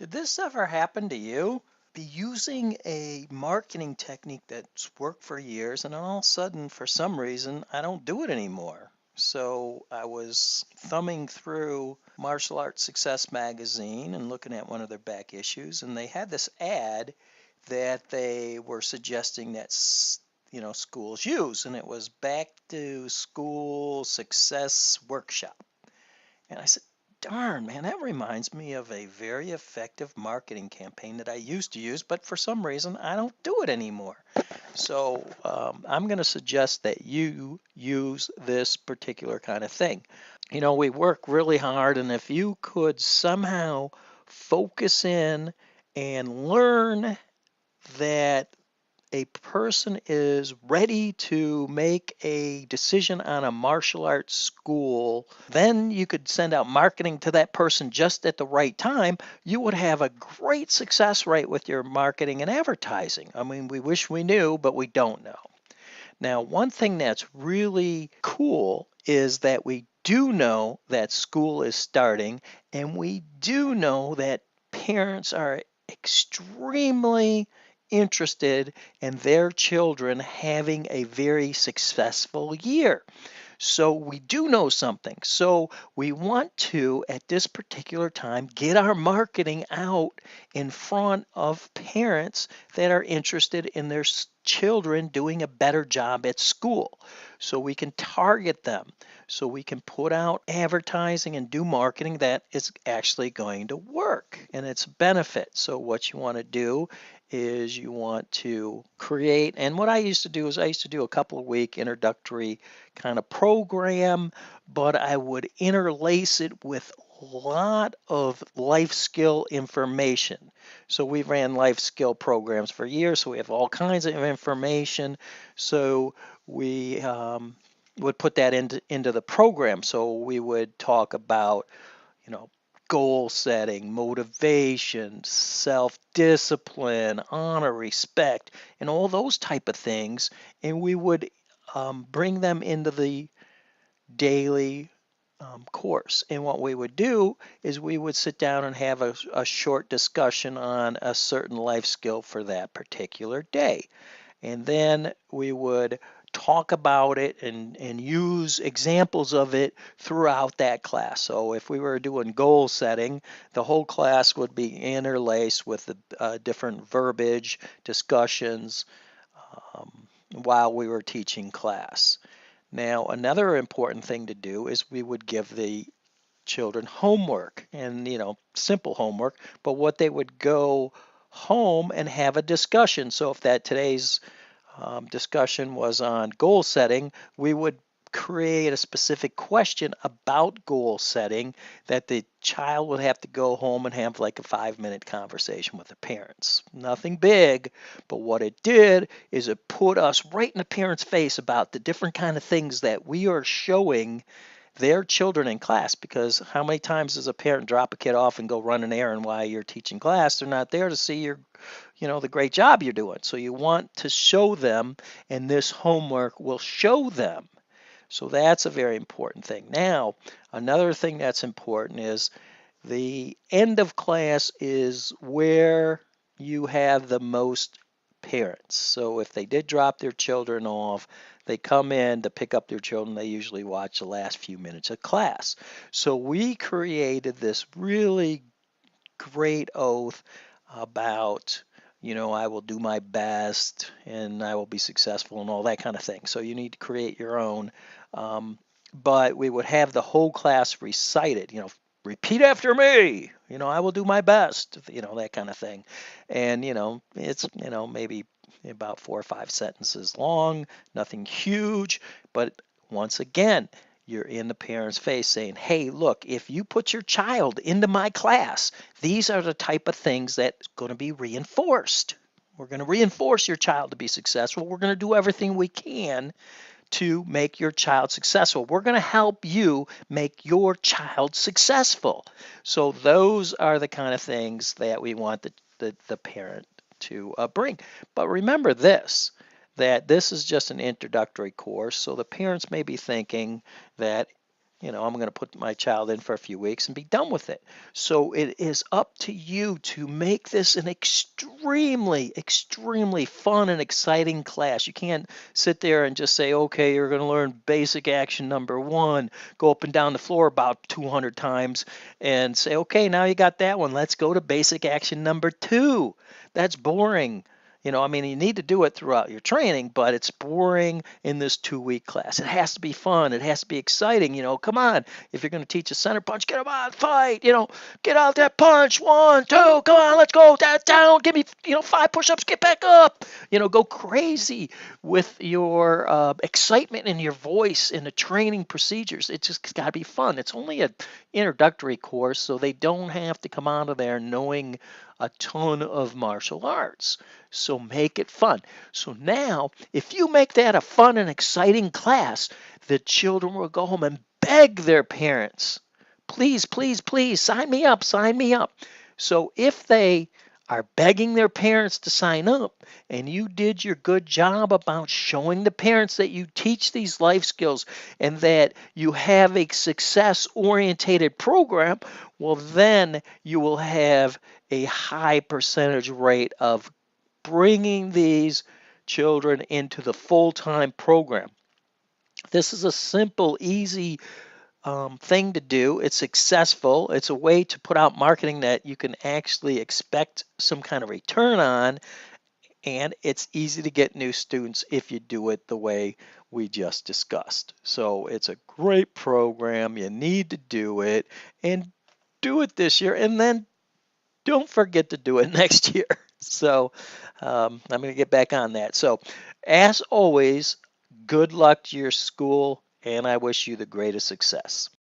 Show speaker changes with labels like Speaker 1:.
Speaker 1: Did this ever happen to you? Be using a marketing technique that's worked for years, and then all of a sudden, for some reason, I don't do it anymore. So I was thumbing through Martial Arts Success magazine and looking at one of their back issues, and they had this ad that they were suggesting that schools use, and it was back to school success workshop. And I said, darn, man, that reminds me of a very effective marketing campaign that I used to use, but for some reason I don't do it anymore. So I'm going to suggest that you use this particular kind of thing. We work really hard, and if you could somehow focus in and learn that a person is ready to make a decision on a martial arts school, then you could send out marketing to that person just at the right time. You would have a great success rate with your marketing and advertising. I mean, we wish we knew, but we don't know. Now, one thing that's really cool is that we do know that school is starting, and we do know that parents are extremely interested in their children having a very successful year. So we do know something. So we want to, at this particular time, get our marketing out in front of parents that are interested in their children doing a better job at school. So we can target them. So we can put out advertising and do marketing that is actually going to work and its benefit. So what you want to do is you want to create, and what I used to do is I used to do a couple of week introductory kind of program, but I would interlace it with a lot of life skill information. So we ran life skill programs for years, so we have all kinds of information. So we would put that into the program. So we would talk about, you know, goal setting, motivation, self-discipline, honor, respect, and all those type of things. And we would bring them into the daily course. And what we would do is we would sit down and have a short discussion on a certain life skill for that particular day. And then we would talk about it and use examples of it throughout that class. So if we were doing goal setting, the whole class would be interlaced with the different verbiage discussions while we were teaching class. Now, another important thing to do is we would give the children homework and, simple homework, but what they would go home and have a discussion. So if that today's discussion was on goal setting, we would create a specific question about goal setting that the child would have to go home and have like a 5-minute conversation with the parents. Nothing big, but what it did is it put us right in the parents' face about the different kind of things that we are showing their children in class, because how many times does a parent drop a kid off and go run an errand while you're teaching class? They're not there to see the great job you're doing. So you want to show them, and this homework will show them. So that's a very important thing. Now, another thing that's important is the end of class is where you have the most parents. So if they did drop their children off, they come in to pick up their children. They usually watch the last few minutes of class. So we created this really great oath about, I will do my best and I will be successful and all that kind of thing. So you need to create your own. But we would have the whole class recite it, repeat after me, I will do my best, that kind of thing. And, it's, maybe about 4 or 5 sentences long, nothing huge. But once again, you're in the parent's face saying, hey, look, if you put your child into my class, these are the type of things that's going to be reinforced. We're going to reinforce your child to be successful. We're going to do everything we can to make your child successful. We're going to help you make your child successful. So those are the kind of things that we want the parent to bring. But remember this, that this is just an introductory course. So the parents may be thinking that I'm going to put my child in for a few weeks and be done with it. So it is up to you to make this an extremely, extremely fun and exciting class. You can't sit there and just say, okay, you're going to learn basic action number one, go up and down the floor about 200 times and say, okay, now you got that one. Let's go to basic action number two. That's boring. I mean, you need to do it throughout your training, but it's boring in this 2 week class. It has to be fun. It has to be exciting. Come on. If you're going to teach a center punch, get them on, fight. Get out that punch. 1, 2, come on, let's go down. Give me, 5 push-ups. Get back up. Go crazy with your excitement in your voice in the training procedures. It's just got to be fun. It's only an introductory course, so they don't have to come out of there knowing a ton of martial arts. So make it fun. So now, if you make that a fun and exciting class, the children will go home and beg their parents, please, please, please, sign me up, sign me up. So if they are begging their parents to sign up and you did your good job about showing the parents that you teach these life skills and that you have a success orientated program, well, then you will have a high percentage rate of bringing these children into the full-time program. This is a simple, easy thing to do. It's successful. It's a way to put out marketing that you can actually expect some kind of return on, and it's easy to get new students if you do it the way we just discussed. So it's a great program. You need to do it, and do it this year, and then don't forget to do it next year. So I'm going to get back on that. So as always, good luck to your school, and I wish you the greatest success.